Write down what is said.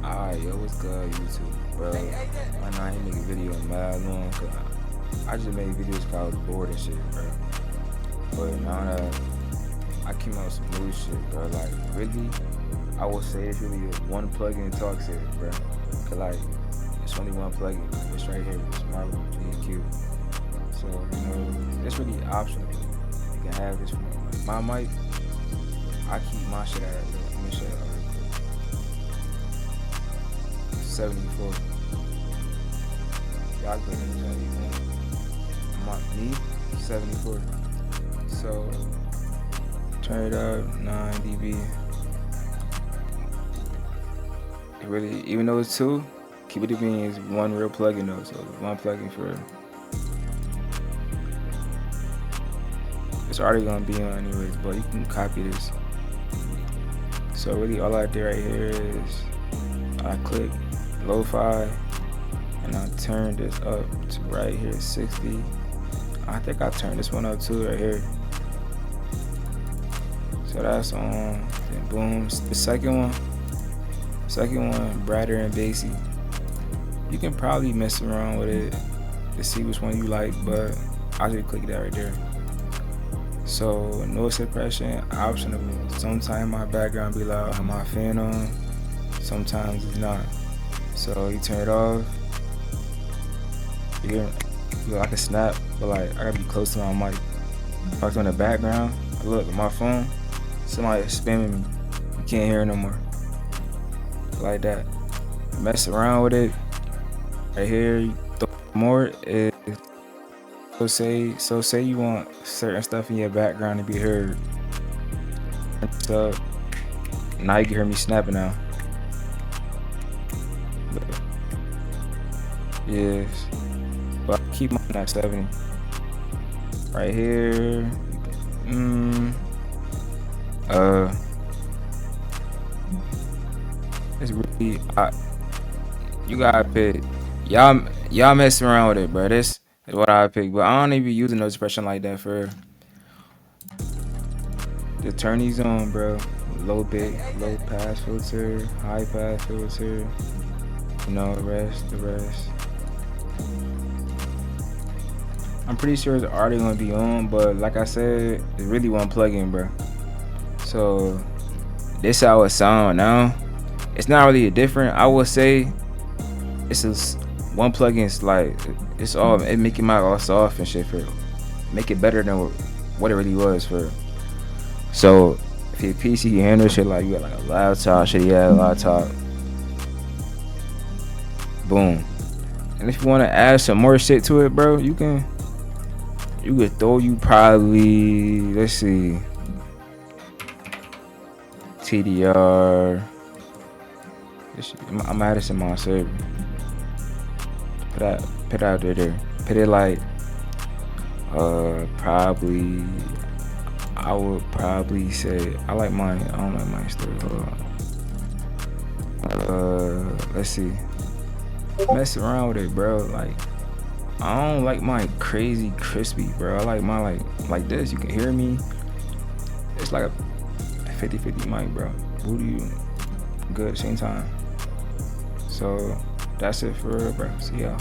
Alright, yo, what's good, YouTube, bro? I know I ain't make a video in mad long, cause I just made videos cause I was bored and shit, bro. But now that I came out with some new shit, bro, like, really, I will say it's really a one plugin talk series, bro. Cause, like, it's only one plugin. It's right here, it's Marvel GQ. So, you know, it's really optional. You can have this from my mic. I keep my shit at, let me show you. 74. Y'all click in the chat, you want me 74. So turn it up 9 dB. It really, even though it's two, keep it being is one real plugin though. So one plugin for it's already gonna be on anyways, but you can copy this. So really all I did right here is I click lo-fi and I turn this up to right here 60. I think I turned this one up too right here. So that's on. Then boom, the second one brighter and bassy. You can probably mess around with it to see which one you like, but I just click that right there. So noise suppression optional. Sometimes my background be loud, have my fan on, sometimes it's not. So you turn it off. You hear like a snap, but like I gotta be close to my mic. If I was in the background, I look at my phone, somebody is spamming me. You can't hear it no more. Like that. Mess around with it. Right here, more is so say you want certain stuff in your background to be heard. So now you can hear me snapping now. Yes, but I keep mine at 70. Right here, it's really you gotta pick. Y'all messing around with it, bro. This is what I pick, but I don't even be using no expression like that for the turn these on, bro. Low bit, low pass filter, high pass filter. You know, the rest. I'm pretty sure it's already gonna be on, but like I said, it's really one plugin, bro. So this how it sound now. It's not really different. I would say it's just one plugin. It's like it make it my all soft and shit for make it better than what it really was for. So if your PC can handle shit like you got like a laptop, shit, yeah, a laptop. Boom. And if you want to add some more shit to it, bro, you could throw you probably, let's see, TDR. I'm adding some on server. Put out there. Put it like probably. I would probably say I like mine. I don't like mine story. Hold on. Let's see. Mess around with it, bro. Like I don't like mine crazy crispy, bro. I like mine like this. You can hear me. It's like a 50-50 mic, bro. Booty you good at the same time. So that's it for real, bro. See y'all.